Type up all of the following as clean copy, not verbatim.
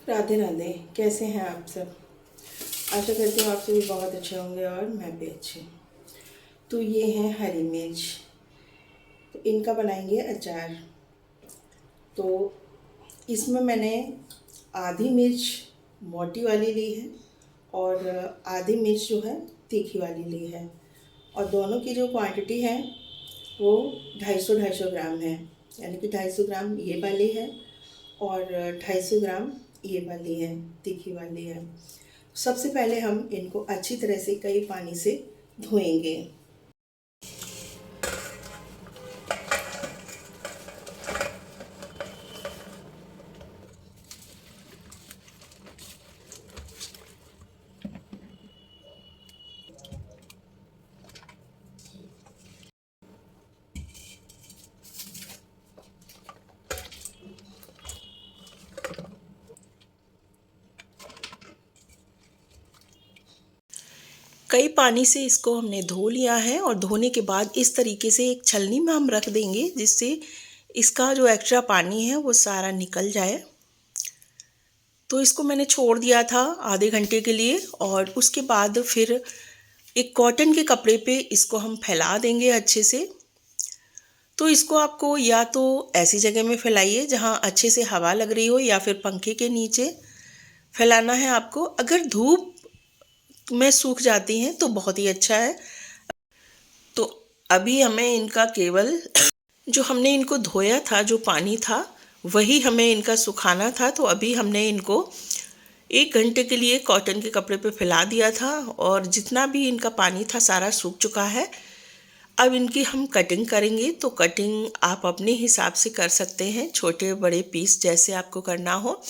राधे राधे। कैसे हैं आप सब? आशा करती हूँ आप सभी बहुत अच्छे होंगे और मैं भी अच्छी हूँ। तो ये है हरी मिर्च, तो इनका बनाएंगे अचार। तो इसमें मैंने आधी मिर्च मोटी वाली ली है और आधी मिर्च जो है तीखी वाली ली है, और दोनों की जो क्वांटिटी है वो 250 ग्राम है। यानी कि 250 ग्राम ये वाली है और 250 ग्राम ये वाली है, तीखी वाली है। सबसे पहले हम इनको अच्छी तरह से कई पानी से धोएंगे। कई पानी से इसको हमने धो लिया है और धोने के बाद इस तरीके से एक छलनी में हम रख देंगे, जिससे इसका जो एक्स्ट्रा पानी है वो सारा निकल जाए। तो इसको मैंने छोड़ दिया था आधे घंटे के लिए, और उसके बाद फिर एक कॉटन के कपड़े पे इसको हम फैला देंगे अच्छे से। तो इसको आपको या तो ऐसी जगह में फैलाइए जहाँ अच्छे से हवा लग रही हो, या फिर पंखे के नीचे फैलाना है आपको। अगर धूप में सूख जाती हैं तो बहुत ही अच्छा है। तो अभी हमें इनका केवल जो हमने इनको धोया था, जो पानी था वही हमें इनका सुखाना था। तो अभी हमने इनको 1 घंटे के लिए कॉटन के कपड़े पे फैला दिया था, और जितना भी इनका पानी था सारा सूख चुका है। अब इनकी हम कटिंग करेंगे। तो कटिंग आप अपने हिसाब से कर सकते हैं, छोटे बड़े पीस जैसे आपको करना हो।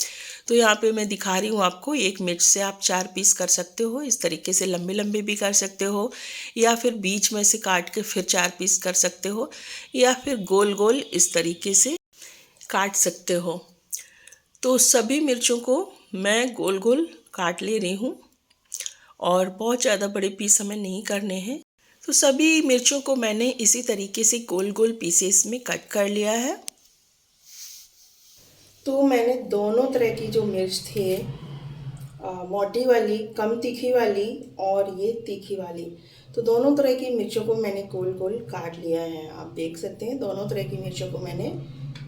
तो यहाँ पे मैं दिखा रही हूँ आपको, एक मिर्च से आप 4 पीस कर सकते हो। इस तरीके से लंबे लंबे भी कर सकते हो, या फिर बीच में से काट के फिर 4 पीस कर सकते हो, या फिर गोल गोल इस तरीके से काट सकते हो। तो सभी मिर्चों को मैं गोल गोल काट ले रही हूँ, और बहुत ज़्यादा बड़े पीस हमें नहीं करने हैं। तो सभी मिर्चों को मैंने इसी तरीके से गोल गोल पीसेस में कट कर लिया है। तो मैंने दोनों तरह की जो मिर्च थी, मोटी वाली, कम तीखी वाली और ये तीखी वाली, तो दोनों तरह की मिर्चों को मैंने गोल गोल काट लिया है। आप देख सकते हैं दोनों तरह की मिर्चों को मैंने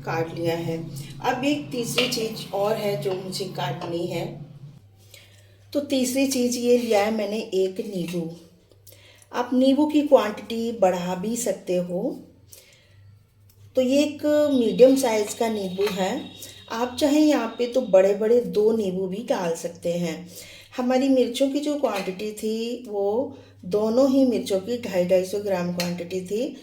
काट लिया है। अब एक तीसरी चीज़ और है जो मुझे काटनी है। तो तीसरी चीज़ ये लिया है मैंने, एक नींबू। आप नींबू की क्वांटिटी बढ़ा भी सकते हो। तो ये एक मीडियम साइज़ का नींबू है। आप चाहें यहाँ पे तो बड़े बड़े 2 नींबू भी डाल सकते हैं। हमारी मिर्चों की जो क्वांटिटी थी वो दोनों ही मिर्चों की 250 ग्राम क्वांटिटी थी।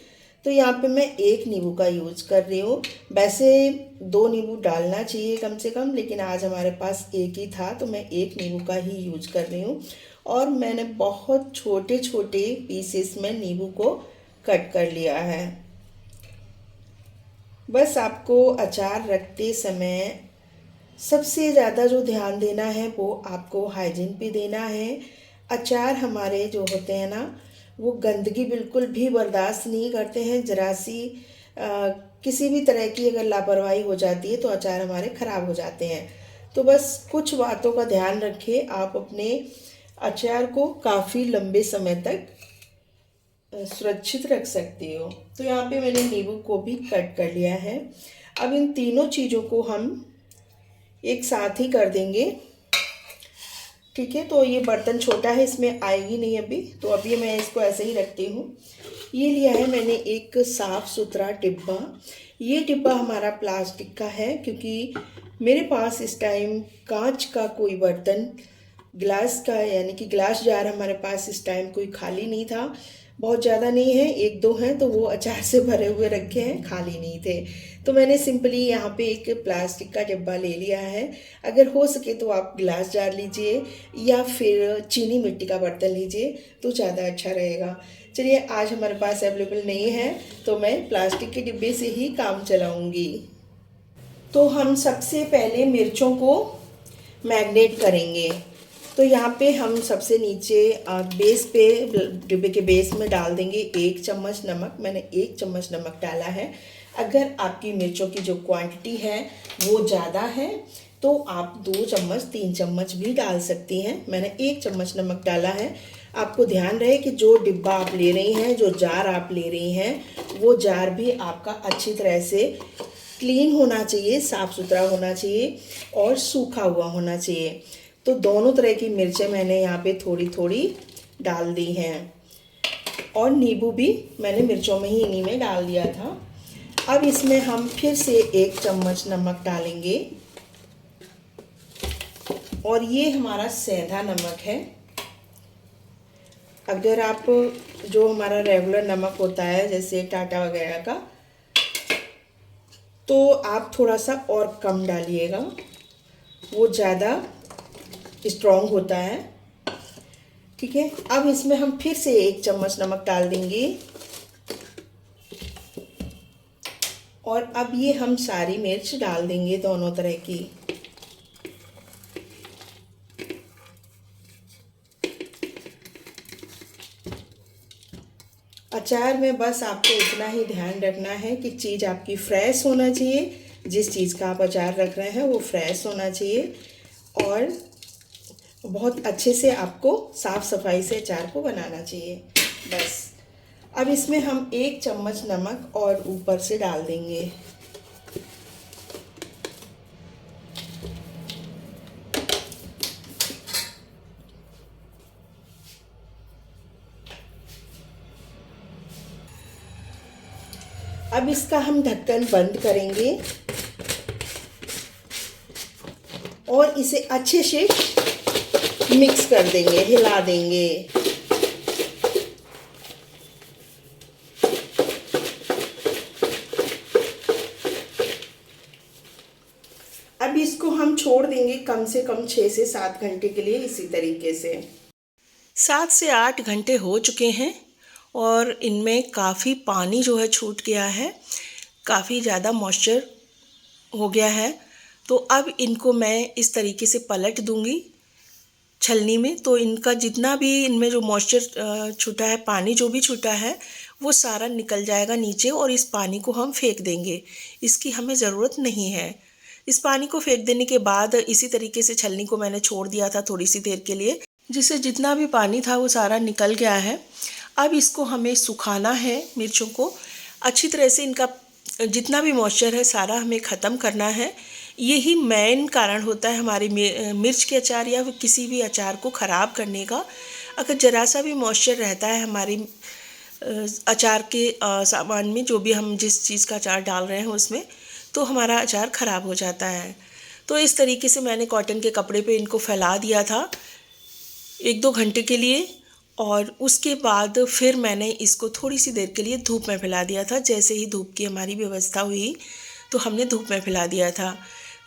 तो यहाँ पे मैं एक नींबू का यूज़ कर रही हूँ। वैसे 2 नींबू डालना चाहिए कम से कम, लेकिन आज हमारे पास एक ही था तो मैं एक नींबू का ही यूज़ कर रही हूँ। और मैंने बहुत छोटे छोटे पीसेस में नींबू को कट कर लिया है। बस आपको अचार रखते समय सबसे ज़्यादा जो ध्यान देना है वो आपको हाइजीन पे देना है। अचार हमारे जो होते हैं ना, वो गंदगी बिल्कुल भी बर्दाश्त नहीं करते हैं। ज़रा सी किसी भी तरह की अगर लापरवाही हो जाती है तो अचार हमारे ख़राब हो जाते हैं। तो बस कुछ बातों का ध्यान रखिए, आप अपने अचार को काफ़ी लंबे समय तक सुरक्षित रख सकती हो। तो यहाँ पे मैंने नींबू को भी कट कर लिया है। अब इन तीनों चीज़ों को हम एक साथ ही कर देंगे। ठीक है, तो ये बर्तन छोटा है, इसमें आएगी नहीं अभी, तो अभी मैं इसको ऐसे ही रखती हूँ। ये लिया है मैंने एक साफ़ सुथरा डिब्बा। ये डिब्बा हमारा प्लास्टिक का है, क्योंकि मेरे पास इस टाइम कांच का कोई बर्तन, ग्लास का यानी कि ग्लास जार हमारे पास इस टाइम कोई खाली नहीं था। बहुत ज़्यादा नहीं है, 1-2 हैं, तो वो अचार से भरे हुए रखे हैं, खाली नहीं थे। तो मैंने सिंपली यहाँ पे एक प्लास्टिक का डिब्बा ले लिया है। अगर हो सके तो आप ग्लास जार लीजिए या फिर चीनी मिट्टी का बर्तन लीजिए, तो ज़्यादा अच्छा रहेगा। चलिए, आज हमारे पास अवेलेबल नहीं है तो मैं प्लास्टिक के डिब्बे से ही काम चलाऊँगी। तो हम सबसे पहले मिर्चों को मैरिनेट करेंगे। तो यहाँ पे हम सबसे नीचे बेस पे, डिब्बे के बेस में डाल देंगे 1 चम्मच नमक। मैंने 1 चम्मच नमक डाला है। अगर आपकी मिर्चों की जो क्वांटिटी है वो ज़्यादा है तो आप 2 चम्मच 3 चम्मच भी डाल सकती हैं। मैंने 1 चम्मच नमक डाला है। आपको ध्यान रहे कि जो डिब्बा आप ले रही हैं, जो जार आप ले रही हैं, वो जार भी आपका अच्छी तरह से क्लीन होना चाहिए, साफ़ सुथरा होना चाहिए और सूखा हुआ होना चाहिए। तो दोनों तरह की मिर्चें मैंने यहाँ पे थोड़ी थोड़ी डाल दी हैं और नींबू भी मैंने मिर्चों में ही इन्हीं में डाल दिया था। अब इसमें हम फिर से 1 चम्मच नमक डालेंगे और ये हमारा सेंधा नमक है। अगर आप जो हमारा रेगुलर नमक होता है जैसे टाटा वगैरह का, तो आप थोड़ा सा और कम डालिएगा, वो ज़्यादा स्ट्रॉन्ग होता है। ठीक है, अब इसमें हम फिर से 1 चम्मच नमक डाल देंगे और अब ये हम सारी मिर्च डाल देंगे दोनों तरह की। अचार में बस आपको इतना ही ध्यान रखना है कि चीज़ आपकी फ्रेश होना चाहिए। जिस चीज़ का आप अचार रख रहे हैं वो फ्रेश होना चाहिए और बहुत अच्छे से आपको साफ़ सफाई से अचार को बनाना चाहिए। बस अब इसमें हम 1 चम्मच नमक और ऊपर से डाल देंगे। अब इसका हम ढक्कन बंद करेंगे और इसे अच्छे से मिक्स कर देंगे, हिला देंगे। अब इसको हम छोड़ देंगे कम से कम 6 से 7 घंटे के लिए। इसी तरीके से 7 से 8 घंटे हो चुके हैं और इनमें काफ़ी पानी जो है छूट गया है, काफ़ी ज़्यादा मॉइस्चर हो गया है। तो अब इनको मैं इस तरीके से पलट दूंगी छलनी में, तो इनका जितना भी इनमें जो मॉइस्चर छूटा है, पानी जो भी छूटा है, वो सारा निकल जाएगा नीचे और इस पानी को हम फेंक देंगे। इसकी हमें ज़रूरत नहीं है। इस पानी को फेंक देने के बाद इसी तरीके से छलनी को मैंने छोड़ दिया था थोड़ी सी देर के लिए, जिससे जितना भी पानी था वो सारा निकल गया है। अब इसको हमें सुखाना है, मिर्चों को अच्छी तरह से, इनका जितना भी मॉइस्चर है सारा हमें ख़त्म करना है। यही मेन कारण होता है हमारी मिर्च के अचार या किसी भी अचार को ख़राब करने का। अगर ज़रा सा भी मॉइस्चर रहता है हमारी अचार के सामान में, जो भी हम जिस चीज़ का अचार डाल रहे हैं उसमें, तो हमारा अचार ख़राब हो जाता है। तो इस तरीके से मैंने कॉटन के कपड़े पे इनको फैला दिया था 1-2 घंटे के लिए और उसके बाद फिर मैंने इसको थोड़ी सी देर के लिए धूप में फैला दिया था। जैसे ही धूप की हमारी व्यवस्था हुई तो हमने धूप में फैला दिया था।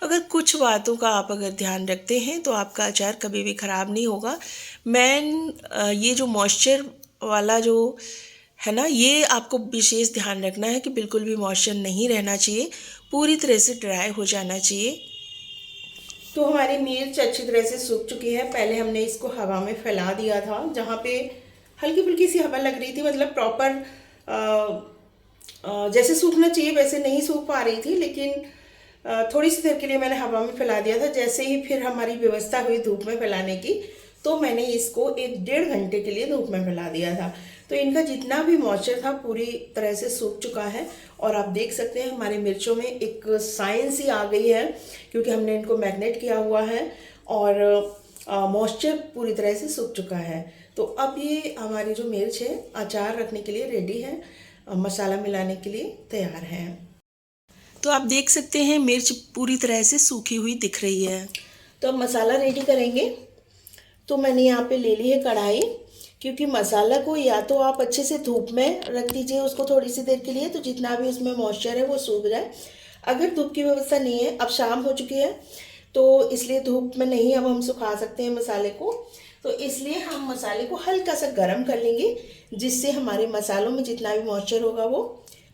अगर कुछ बातों का आप अगर ध्यान रखते हैं तो आपका अचार कभी भी ख़राब नहीं होगा। ये जो मॉइस्चर वाला जो है ना, ये आपको विशेष ध्यान रखना है कि बिल्कुल भी मॉइस्चर नहीं रहना चाहिए, पूरी तरह से ड्राई हो जाना चाहिए। तो हमारी मिर्च अच्छी तरह से सूख चुकी है। पहले हमने इसको हवा में फैला दिया था, जहाँ पे हल्की फुल्की सी हवा लग रही थी, मतलब प्रॉपर जैसे सूखना चाहिए वैसे नहीं सूख पा रही थी, लेकिन थोड़ी सी देर के लिए मैंने हवा में फैला दिया था। जैसे ही फिर हमारी व्यवस्था हुई धूप में फैलाने की, तो मैंने इसको 1-1.5 घंटे के लिए धूप में फैला दिया था। तो इनका जितना भी मॉइस्चर था पूरी तरह से सूख चुका है और आप देख सकते हैं हमारी मिर्चों में एक साइंस ही आ गई है, क्योंकि हमने इनको मैरिनेट किया हुआ है और मॉइस्चर पूरी तरह से सूख चुका है। तो अब ये हमारी जो मिर्च है अचार रखने के लिए रेडी है, मसाला मिलाने के लिए तैयार है। तो आप देख सकते हैं मिर्च पूरी तरह से सूखी हुई दिख रही है। तो अब मसाला रेडी करेंगे। तो मैंने यहाँ पे ले ली है कढ़ाई, क्योंकि मसाला को या तो आप अच्छे से धूप में रख दीजिए उसको थोड़ी सी देर के लिए, तो जितना भी उसमें मॉइस्चर है वो सूख जाए। अगर धूप की व्यवस्था नहीं है, अब शाम हो चुकी है तो इसलिए धूप में नहीं अब हम सुखा सकते हैं मसाले को, तो इसलिए हम मसाले को हल्का सा गर्म कर लेंगे, जिससे हमारे मसालों में जितना भी मॉइस्चर होगा वो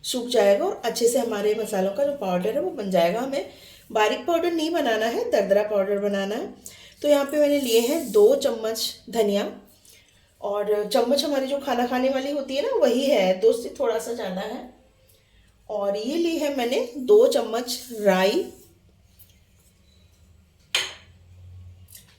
सूख जाएगा और अच्छे से हमारे मसालों का जो पाउडर है वो बन जाएगा। हमें बारीक पाउडर नहीं बनाना है, दरदरा पाउडर बनाना है। तो यहाँ पे मैंने लिए हैं 2 चम्मच धनिया, और चम्मच हमारी जो खाना खाने वाली होती है ना वही है, 2 से थोड़ा सा ज़्यादा है। और ये ली है मैंने 2 चम्मच राई,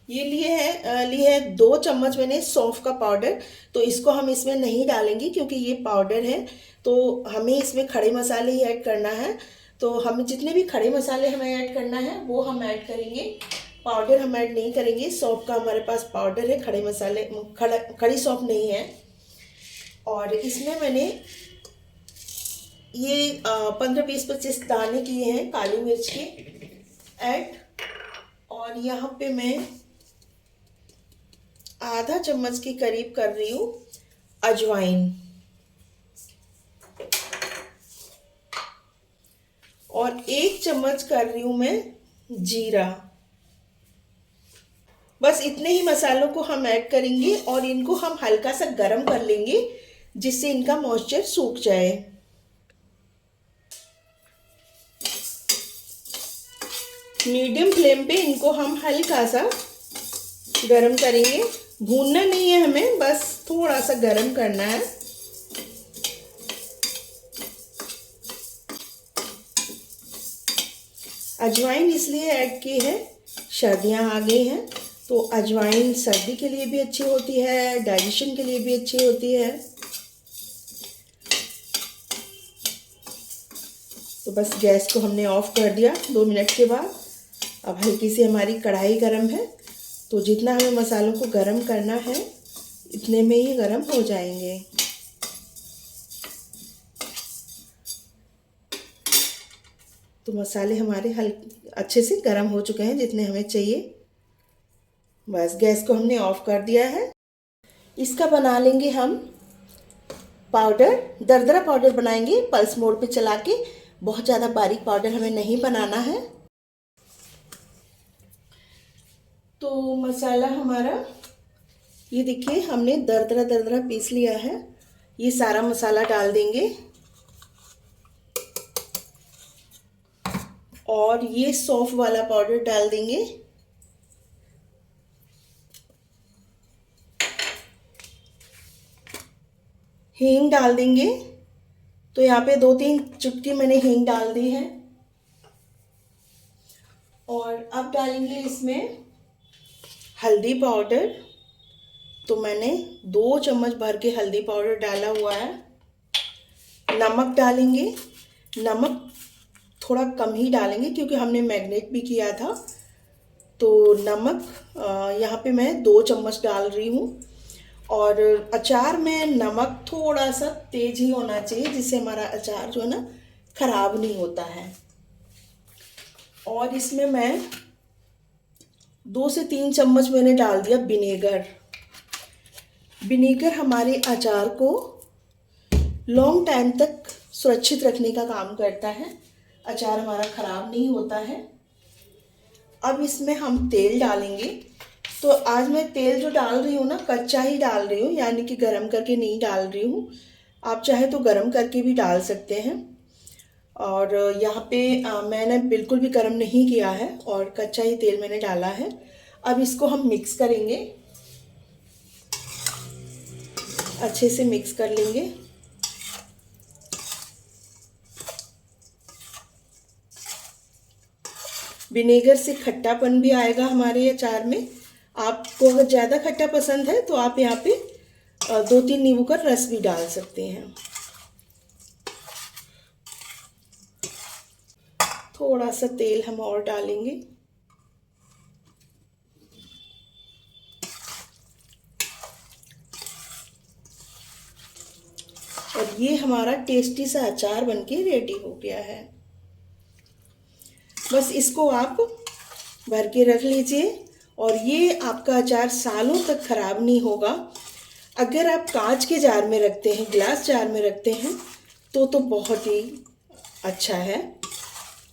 ये लिए है 2 चम्मच मैंने सौंफ का पाउडर। तो इसको हम इसमें नहीं डालेंगे क्योंकि ये पाउडर है, तो हमें इसमें खड़े मसाले ही ऐड करना है। तो हम जितने भी खड़े मसाले हमें ऐड करना है वो हम ऐड करेंगे, पाउडर हम ऐड नहीं करेंगे। सौंफ का हमारे पास पाउडर है, खड़े मसाले खड़ी सौंफ नहीं है। और इसमें मैंने ये 15-20-25 दाने किए हैं काली मिर्च के ऐड। और यहाँ पे मैं आधा चम्मच के करीब कर रही हूँ अजवाइन, और 1 चम्मच कर रही हूँ मैं जीरा। बस इतने ही मसालों को हम ऐड करेंगे और इनको हम हल्का सा गरम कर लेंगे जिससे इनका मॉइस्चर सूख जाए। मीडियम फ्लेम पे इनको हम हल्का सा गरम करेंगे, भूनना नहीं है हमें, बस थोड़ा सा गरम करना है। अजवाइन इसलिए ऐड की है, सर्दियाँ आ गई हैं तो अजवाइन सर्दी के लिए भी अच्छी होती है, डाइजेशन के लिए भी अच्छी होती है। तो बस गैस को हमने ऑफ कर दिया 2 मिनट के बाद। अब हल्की सी हमारी कढ़ाई गरम है, तो जितना हमें मसालों को गरम करना है इतने में ही गरम हो जाएंगे। तो मसाले हमारे अच्छे से गरम हो चुके हैं जितने हमें चाहिए। बस गैस को हमने ऑफ कर दिया है। इसका बना लेंगे हम पाउडर, दरदरा पाउडर बनाएंगे पल्स मोड पे चला के। बहुत ज़्यादा बारीक पाउडर हमें नहीं बनाना है। तो मसाला हमारा ये देखिए हमने दरदरा दरदरा पीस लिया है। ये सारा मसाला डाल देंगे और ये सौंफ वाला पाउडर डाल देंगे। हींग डाल देंगे, तो यहाँ पे 2-3 चुटकी मैंने हींग डाल दी है। और अब डालेंगे इसमें हल्दी पाउडर। तो मैंने 2 चम्मच भर के हल्दी पाउडर डाला हुआ है। नमक डालेंगे, नमक थोड़ा कम ही डालेंगे क्योंकि हमने मैरिनेट भी किया था। तो नमक यहाँ पे मैं 2 चम्मच डाल रही हूँ। और अचार में नमक थोड़ा सा तेज ही होना चाहिए जिससे हमारा अचार जो है ना खराब नहीं होता है। और इसमें मैं 2 से 3 चम्मच मैंने डाल दिया विनेगर। विनेगर हमारे अचार को लॉन्ग टाइम तक सुरक्षित रखने का काम करता है, अचार हमारा ख़राब नहीं होता है। अब इसमें हम तेल डालेंगे। तो आज मैं तेल जो डाल रही हूँ ना कच्चा ही डाल रही हूँ, यानी कि गरम करके नहीं डाल रही हूँ। आप चाहे तो गरम करके भी डाल सकते हैं। और यहाँ पे मैंने बिल्कुल भी गरम नहीं किया है और कच्चा ही तेल मैंने डाला है। अब इसको हम मिक्स करेंगे, अच्छे से मिक्स कर लेंगे। विनेगर से खट्टापन भी आएगा हमारे अचार में। आपको अगर ज़्यादा खट्टा पसंद है तो आप यहाँ पे 2-3 नींबू का रस भी डाल सकते हैं। थोड़ा सा तेल हम और डालेंगे। और ये हमारा टेस्टी सा अचार बनके रेडी हो गया है। बस इसको आप भर के रख लीजिए और ये आपका अचार सालों तक ख़राब नहीं होगा। अगर आप कांच के जार में रखते हैं, ग्लास जार में रखते हैं तो बहुत ही अच्छा है।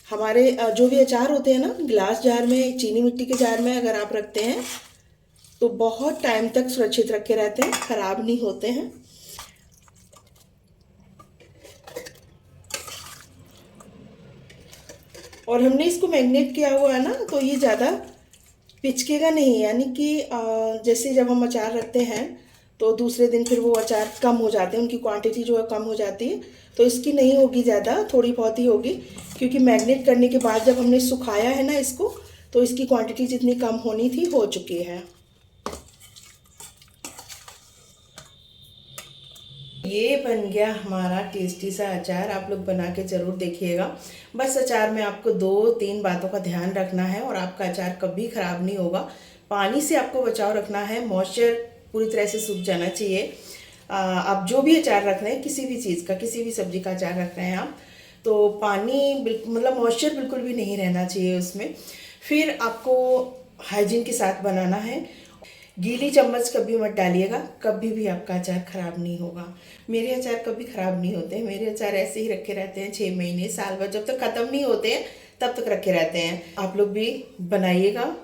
हमारे जो भी अचार होते हैं ना ग्लास जार में, चीनी मिट्टी के जार में अगर आप रखते हैं तो बहुत टाइम तक सुरक्षित रखे रहते हैं, ख़राब नहीं होते हैं। और हमने इसको मैरिनेट किया हुआ है ना तो ये ज़्यादा पिचकेगा नहीं, यानी कि जैसे जब हम अचार रखते हैं तो दूसरे दिन फिर वो अचार कम हो जाते हैं, उनकी क्वांटिटी जो है कम हो जाती है। तो इसकी नहीं होगी ज़्यादा, थोड़ी बहुत ही होगी क्योंकि मैरिनेट करने के बाद जब हमने सुखाया है ना इसको तो इसकी क्वांटिटी जितनी कम होनी थी हो चुकी है। ये बन गया हमारा टेस्टी सा अचार। आप लोग बना के ज़रूर देखिएगा। बस अचार में आपको 2-3 बातों का ध्यान रखना है और आपका अचार कभी ख़राब नहीं होगा। पानी से आपको बचाव रखना है, मॉइस्चर पूरी तरह से सूख जाना चाहिए। आप जो भी अचार रख रहे हैं, किसी भी चीज़ का, किसी भी सब्जी का अचार रख रहे हैं आप, तो पानी मतलब मॉइस्चर बिल्कुल भी नहीं रहना चाहिए उसमें। फिर आपको हाइजीन के साथ बनाना है। गीली चम्मच कभी मत डालिएगा, कभी भी आपका अचार ख़राब नहीं होगा। मेरे अचार कभी ख़राब नहीं होते हैं। मेरे अचार ऐसे ही रखे रहते हैं 6 महीने, साल भर, जब तक ख़त्म नहीं होते हैं तब तक रखे रहते हैं। आप लोग भी बनाइएगा।